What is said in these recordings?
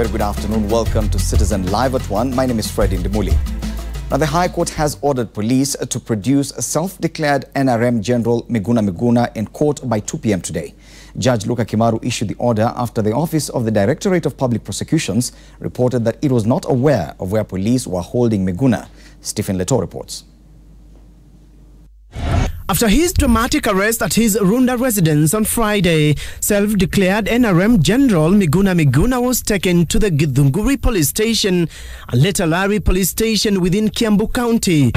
Very good afternoon. Welcome to Citizen Live at 1. My name is Fred Indimuli. Now, the High Court has ordered police to produce a self-declared NRM General Miguna in court by 2 p.m. today. Judge Luka Kimaru issued the order after the Office of the Directorate of Public Prosecutions reported that it was not aware of where police were holding Miguna. Stephen Leto reports. After his dramatic arrest at his Runda residence on Friday, self-declared NRM General Miguna was taken to the Githunguri police station, a later Lari police station within Kiambu County.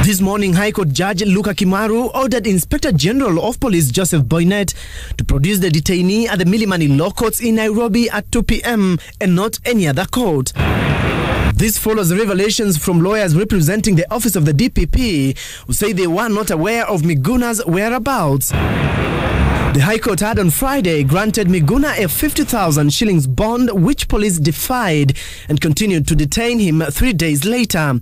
This morning, High Court Judge Luka Kimaru ordered Inspector General of Police Joseph Boynet to produce the detainee at the Milimani Law Courts in Nairobi at 2 p.m. and not any other court. This follows revelations from lawyers representing the office of the DPP, who say they were not aware of Miguna's whereabouts. The High Court had on Friday granted Miguna a 50,000 shillings bond, which police defied and continued to detain him 3 days later.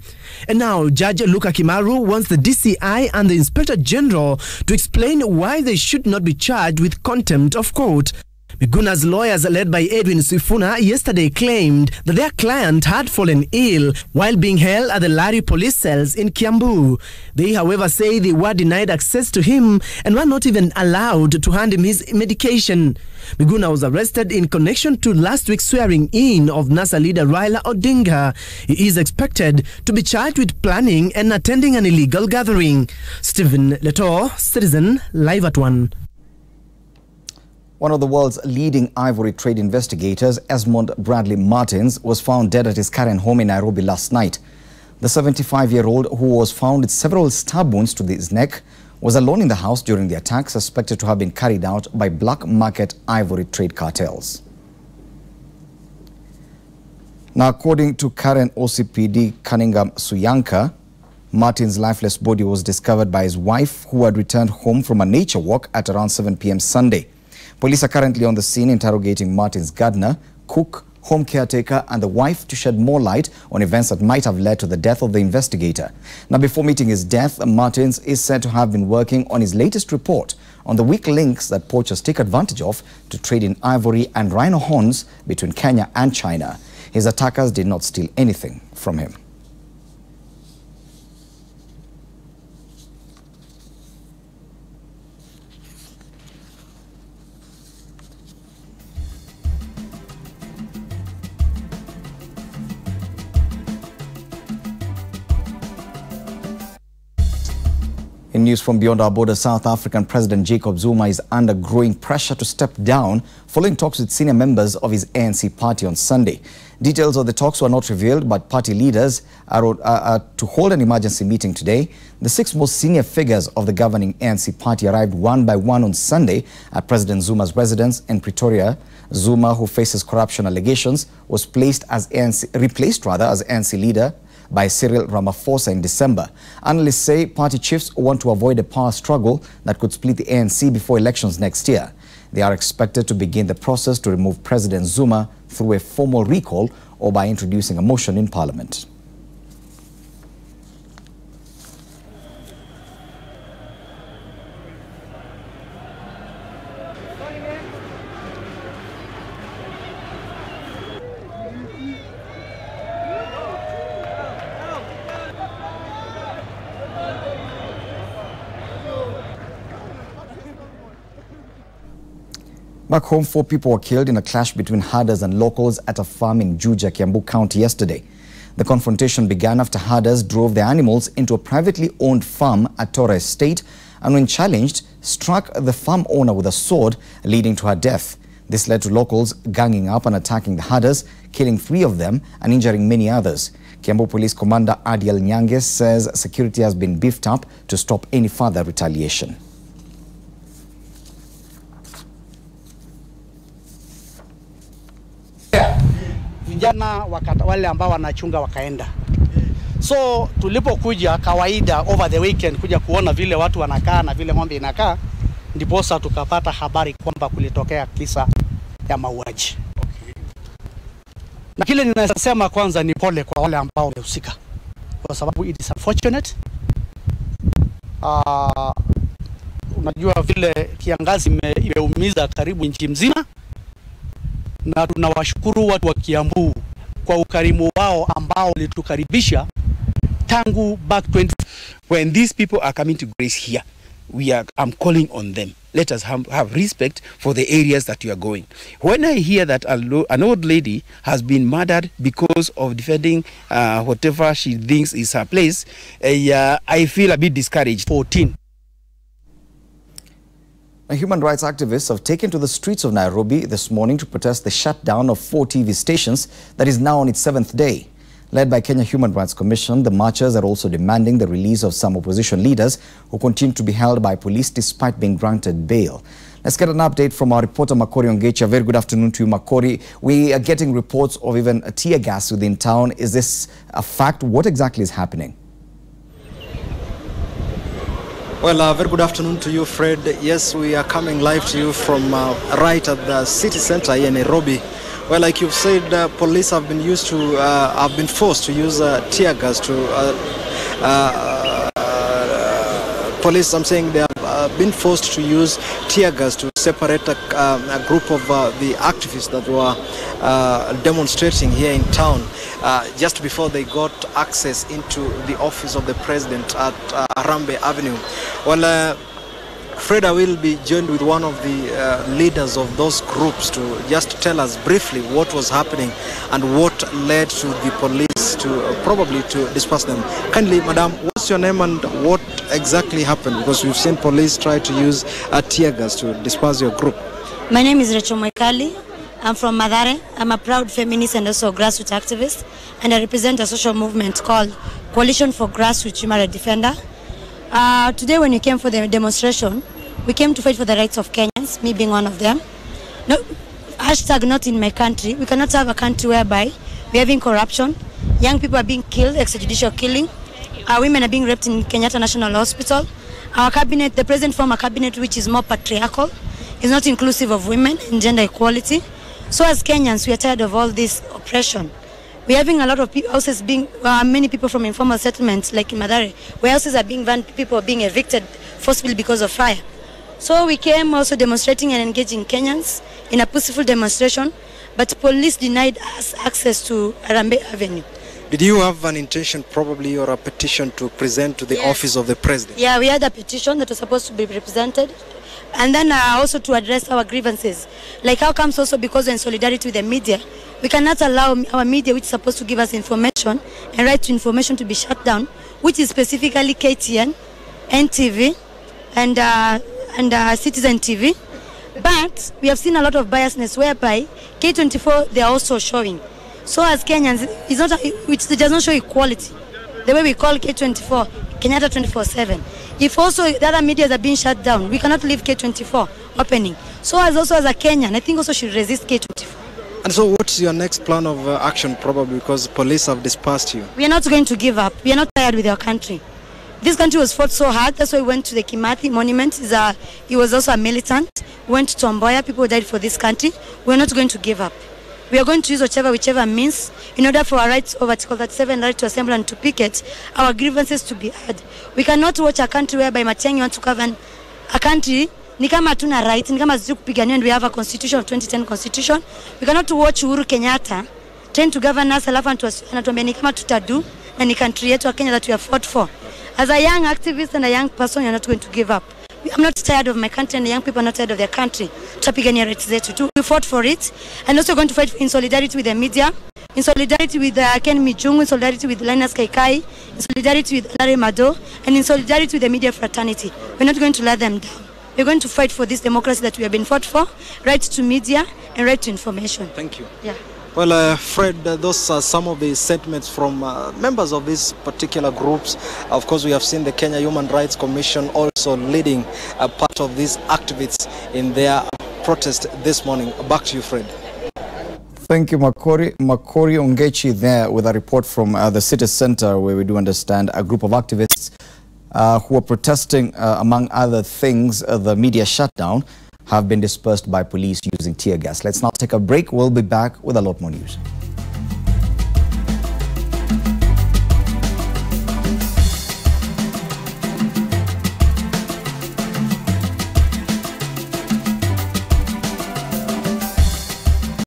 And now Judge Luka Kimaru wants the DCI and the Inspector General to explain why they should not be charged with contempt of court. Miguna's lawyers, led by Edwin Sifuna, yesterday claimed that their client had fallen ill while being held at the Lari police cells in Kiambu. They, however, say they were denied access to him and were not even allowed to hand him his medication. Miguna was arrested in connection to last week's swearing in of NASA leader Raila Odinga. He is expected to be charged with planning and attending an illegal gathering. Stephen Leto, Citizen, Live at 1. One of the world's leading ivory trade investigators, Esmond Bradley Martins, was found dead at his current home in Nairobi last night. The 75-year-old, who was found with several stab wounds to his neck, was alone in the house during the attack, suspected to have been carried out by black market ivory trade cartels. Now, according to current OCPD Cunningham Suyanka, Martin's lifeless body was discovered by his wife, who had returned home from a nature walk at around 7 p.m. Sunday. Police are currently on the scene interrogating Martin's gardener, cook, home caretaker and the wife to shed more light on events that might have led to the death of the investigator. Now, before meeting his death, Martins is said to have been working on his latest report on the weak links that poachers take advantage of to trade in ivory and rhino horns between Kenya and China. His attackers did not steal anything from him. In news from beyond our border, South African President Jacob Zuma is under growing pressure to step down following talks with senior members of his ANC party on Sunday. Details of the talks were not revealed, but party leaders are to hold an emergency meeting today. The 6 most senior figures of the governing ANC party arrived one by one on Sunday at President Zuma's residence in Pretoria. Zuma, who faces corruption allegations, was replaced as ANC leader by Cyril Ramaphosa in December. Analysts say party chiefs want to avoid a power struggle that could split the ANC before elections next year. They are expected to begin the process to remove President Zuma through a formal recall or by introducing a motion in Parliament. Back home, 4 people were killed in a clash between Hadas and locals at a farm in Juja, Kiambu County yesterday. The confrontation began after Hadas drove their animals into a privately owned farm at Torres Estate and, when challenged, struck the farm owner with a sword, leading to her death. This led to locals ganging up and attacking the Hadas, killing 3 of them and injuring many others. Kiambu Police Commander Adiel Nyange says security has been beefed up to stop any further retaliation. Vijana wale ambao wanachunga wakaenda. So tulipokuja kawaida over the weekend kuja kuona vile watu wanakaa na vile ng'ombe inakaa, ndiposa tukapata habari kwamba kulitokea kisa ya mauaji. Na kile ninasema kwanza ni pole kwa wale ambao wamehusika, kwa sababu it is unfortunate. Unajua vile kiangazi imeumiza karibu nchi mzima, na tunawashukuru watu wa Kiambu kwa ukarimu wao ambao walitukaribisha tangu back 20. When these people are coming to grace here, I'm calling on them. Let us have respect for the areas that you are going. When I hear that an old lady has been murdered because of defending whatever she thinks is her place, I feel a bit discouraged. 14. Human rights activists have taken to the streets of Nairobi this morning to protest the shutdown of 4 TV stations that is now on its 7th day. Led by Kenya Human Rights Commission, the marchers are also demanding the release of some opposition leaders who continue to be held by police despite being granted bail. Let's get an update from our reporter Makori Ongechi. Very good afternoon to you, Makori. We are getting reports of even a tear gas within town. Is this a fact? What exactly is happening? Well, very good afternoon to you, Fred. Yes, we are coming live to you from right at the city center here in Nairobi. Well, like you've said, police have been forced to use tear gas to police. I'm saying they have been forced to use tear gas to separate a group of the activists that were demonstrating here in town just before they got access into the office of the president at Harambe Avenue. Well, Fred, I will be joined with one of the leaders of those groups to just tell us briefly what was happening and what led to the police to probably to disperse them. Kindly, madam, what's your name and what exactly happened? Because we've seen police try to use tear gas to disperse your group. My name is Rachel Moikali. I'm from Madare. I'm a proud feminist and also grassroots activist, and I represent a social movement called Coalition for Grassroots Human Rights Defender. Today when we came for the demonstration, we came to fight for the rights of Kenyans, me being one of them. No, hashtag not in my country. We cannot have a country whereby we're having corruption, young people are being killed, extrajudicial killing, our women are being raped in Kenyatta National Hospital. Our cabinet, the president formed a cabinet which is more patriarchal, is not inclusive of women and gender equality. So as Kenyans, we are tired of all this oppression. We're having a lot of houses being, many people from informal settlements like in Madare, where houses are being burned, people are being evicted forcibly because of fire. So we came also demonstrating and engaging Kenyans in a peaceful demonstration, but police denied us access to Harambe Avenue. Did you have an intention probably or a petition to present to the office of the president? Yeah, we had a petition that was supposed to be represented. And then also to address our grievances. Like how comes also because we're in solidarity with the media, we cannot allow our media, which is supposed to give us information and right to information, to be shut down, which is specifically KTN, NTV, and Citizen TV. But we have seen a lot of biasness whereby K24, they are also showing. So as Kenyans, it does not show equality. The way we call K24, Kenyatta 24/7. If also the other media are being shut down, we cannot leave K24 opening. So as a Kenyan, I think also should resist K24. And so what's your next plan of action probably, because police have dispersed you? We are not going to give up. We are not tired with our country. This country was fought so hard. That's why we went to the Kimathi monument. He was also a militant. We went to Tomboya. People died for this country. We are not going to give up. We are going to use whichever means in order for our rights of Article 37, right to assemble and to picket, our grievances to be heard. We cannot watch a country whereby Matiang'i wants to govern a country. Ni kama hatuna right, ni kama ziku kupigania, and we have a constitution of 2010 constitution. We cannot watch Uhuru Kenyatta trying to govern us, alafu anatuambia ni kama tutadu na ni country yetu wa Kenya that we have fought for. As a young activist and a young person, you're not going to give up. I'm not tired of my country, and the young people are not tired of their country. Tutapigania rights zetu. We fought for it, and also going to fight in solidarity with the media, in solidarity with Ken Mijungu, in solidarity with Linus Kaikai, in solidarity with Larry Mado, and in solidarity with the media fraternity. We're not going to let them down. We're going to fight for this democracy that we have been fought for, right to media and right to information. Thank you. Yeah. Well, Fred, those are some of the sentiments from members of these particular groups. Of course, we have seen the Kenya Human Rights Commission also leading a part of these activists in their protest this morning. Back to you, Fred. Thank you, Makori Ongechi there with a report from the city center, where we do understand a group of activists who are protesting, among other things, the media shutdown, have been dispersed by police using tear gas. Let's now take a break. We'll be back with a lot more news.